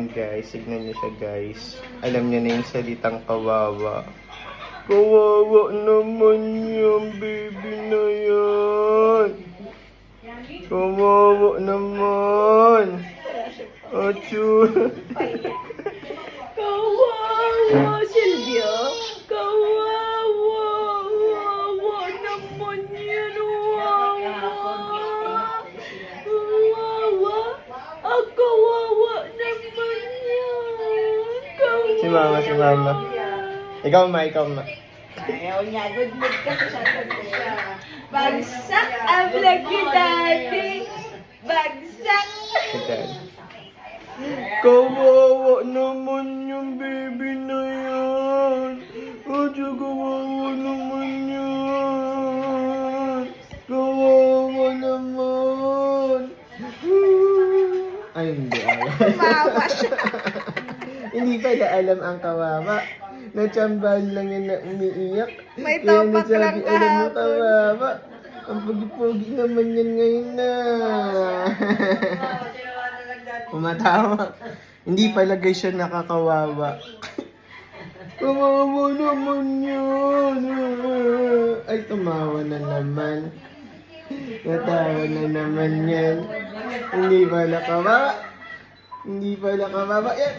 Ayan guys, signan niyo siya guys. Alam niya na yung salitang kawawa. Kawawa naman yung baby na yan. Kawawa naman. Achoo. Kawawa, Silvio. Kawawa. Wawa naman yan. Wawa. Wawa. Ang kawawa naman yan. Kawawa. Si mama. Ikaw ma. Ayaw niya. Good mood kasi siya. Bagsak ang vlog ni Daddy. Bagsak. Dad. Kawawa naman yung baby na yan. Achoo, kawawa naman yan. Kawawa naman. Ay, hindi alam. Mawa siya. Hindi pala alam ang kawawa. Natsambahan lang yan na umiiyak. May Kaya topak lang nasabi, alam mo kahapon. kawawa. Ang pogi-pogi naman yan ngayon na. Umatawa. Hindi pala guys siya nakakawawa. Kawawa naman yan. Ay, tumawa na naman. Natawa na naman yan. Hindi pala kawawa. Hindi pala kawawa yan.